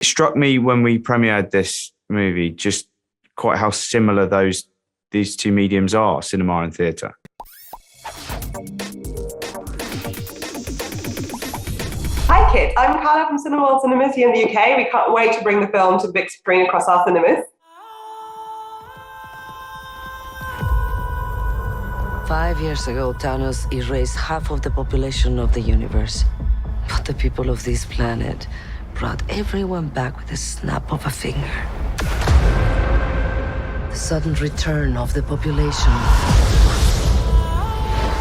It struck me when we premiered this movie just quite how similar these two mediums are, cinema and theatre. Hi Kit, I'm Carla from Cineworld Cinema here in the UK. We can't wait to bring the film to the big screen across our cinemas. 5 years ago, Thanos erased half of the population of the universe. But the people of this planet brought everyone back with a snap of a finger. The sudden return of the population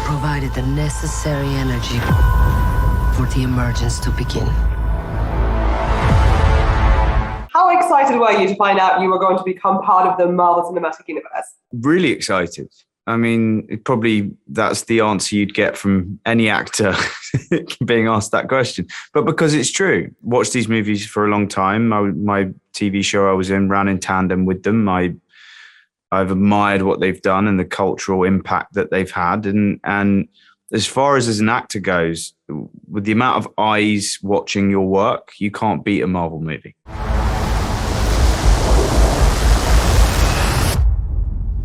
provided the necessary energy for the emergence to begin. How excited were you to find out you were going to become part of the Marvel Cinematic Universe? Really excited. I mean, probably that's the answer you'd get from any actor being asked that question. But because it's true, watched these movies for a long time. My TV show I was in ran in tandem with them. I've admired what they've done and the cultural impact that they've had. And as far as an actor goes, with the amount of eyes watching your work, you can't beat a Marvel movie.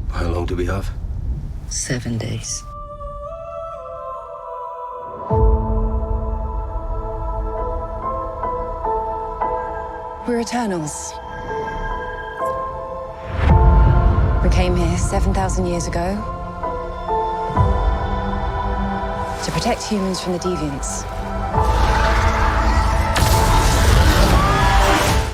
How long do we have? 7 days. We're Eternals. We came here 7,000 years ago to protect humans from the deviants.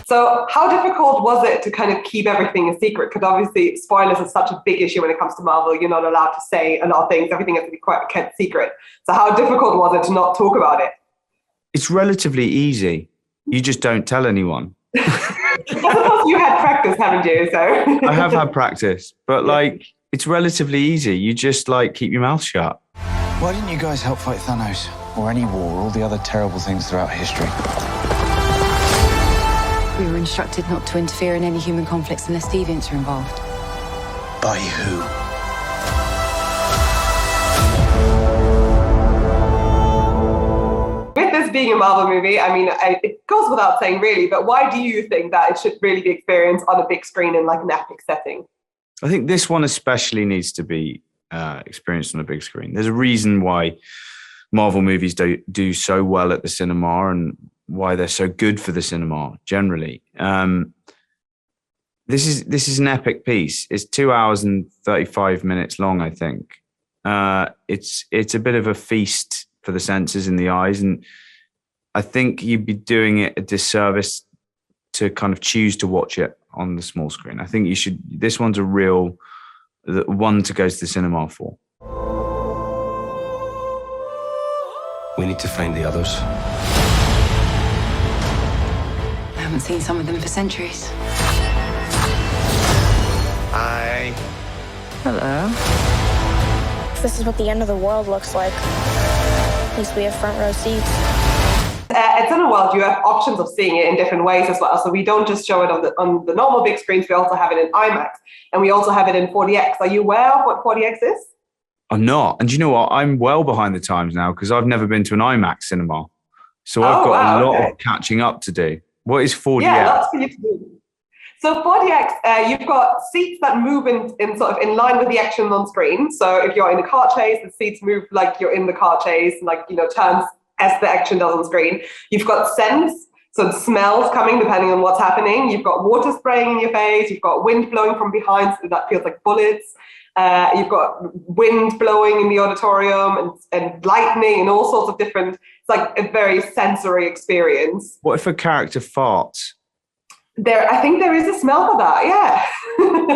So how difficult was it to kind of keep everything a secret? Because obviously spoilers is such a big issue when it comes to Marvel. You're not allowed to say a lot of things. Everything has to be quite kept secret. So how difficult was it to not talk about it? It's relatively easy. You just don't tell anyone. I suppose you had practice, haven't you? So I have had practice, but it's relatively easy. You just keep your mouth shut. Why didn't you guys help fight Thanos or any war, all the other terrible things throughout history? We were instructed not to interfere in any human conflicts unless deviants are involved. By who? With this being a Marvel movie, I mean, it goes without saying really, but why do you think that it should really be experienced on a big screen in an epic setting? I think this one especially needs to be experienced on a big screen. There's a reason why Marvel movies do so well at the cinema and why they're so good for the cinema generally. This is an epic piece. It's 2 hours and 35 minutes long, I think. It's a bit of a feast for the senses and the eyes, and I think you'd be doing it a disservice to kind of choose to watch it on the small screen. I think you should. This one's a real one to go to the cinema for. We need to find the others. I haven't seen some of them for centuries. Hi. Hello. This is what the end of the world looks like. At least we have front row seats. At Cineworld, you have options of seeing it in different ways as well. So we don't just show it on the normal big screens, we also have it in IMAX. And we also have it in 4DX. Are you aware of what 4DX is? I'm not. And do you know what? I'm well behind the times now because I've never been to an IMAX cinema. So I've got a lot of catching up to do. What is 4DX? Yeah, lots for you to do. So 4DX, you've got seats that move in sort of in line with the action on screen. So if you're in a car chase, the seats move like you're in the car chase, turns as the action does on screen. You've got scents, so the smells coming depending on what's happening. You've got water spraying in your face. You've got wind blowing from behind, so that feels like bullets. You've got wind blowing in the auditorium and lightning and all sorts of different, it's like a very sensory experience. What if a character farts? I think there is a smell for that, yeah.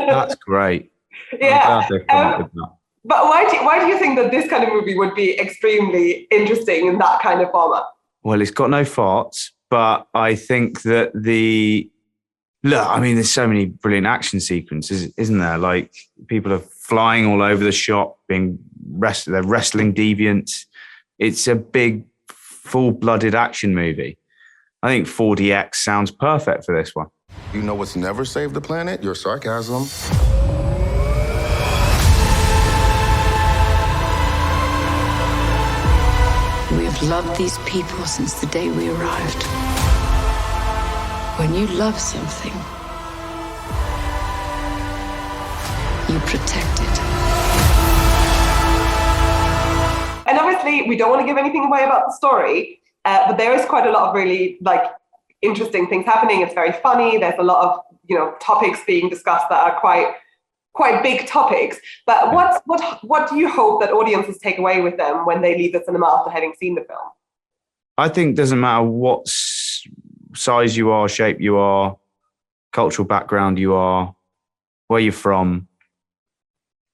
That's great. Yeah. That. But why do you think that this kind of movie would be extremely interesting in that kind of format? Well, it's got no farts, but I think that there's so many brilliant action sequences, isn't there? People are flying all over the shop, they're wrestling deviants. It's a big, full-blooded action movie. I think 4DX sounds perfect for this one. You know what's never saved the planet? Your sarcasm. We've loved these people since the day we arrived. When you love something, you protect it. And obviously, we don't want to give anything away about the story, but there is quite a lot of really interesting things happening. It's very funny. There's a lot of topics being discussed that are quite big topics. But what do you hope that audiences take away with them when they leave the cinema after having seen the film? I think it doesn't matter what size you are, shape you are, cultural background you are, where you're from.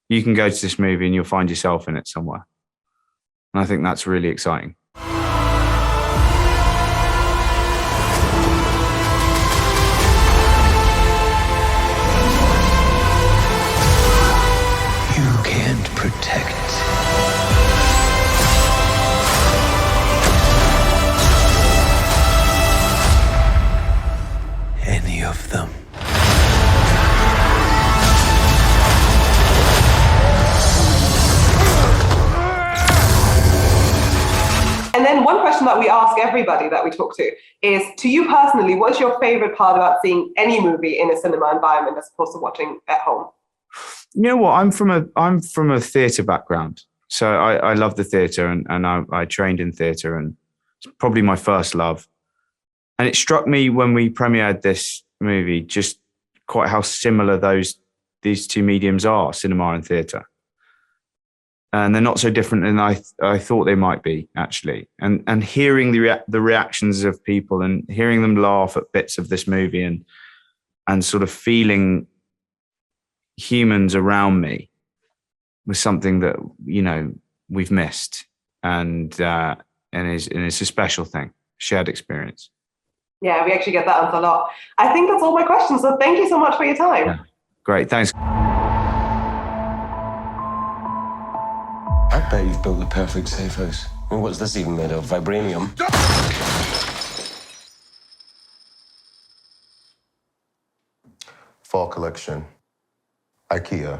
You can go to this movie and you'll find yourself in it somewhere. And I think that's really exciting. You can't protect any of them. And then one question that we ask everybody that we talk to is, to you personally, what's your favorite part about seeing any movie in a cinema environment as opposed to watching at home? You know what? I'm from a theatre background, so I love the theatre, and I trained in theatre, and it's probably my first love. And it struck me when we premiered this movie just quite how similar these two mediums are, cinema and theatre. And they're not so different than I thought they might be, actually. And hearing the reactions of people and hearing them laugh at bits of this movie and sort of feeling humans around me was something that we've missed, and it's a special thing, shared experience. Yeah, we actually get that answer a lot. I think that's all my questions. So thank you so much for your time. Yeah. Great, thanks. I bet you've built the perfect safe house. I mean, what's this even made of? Vibranium? Fall collection. IKEA.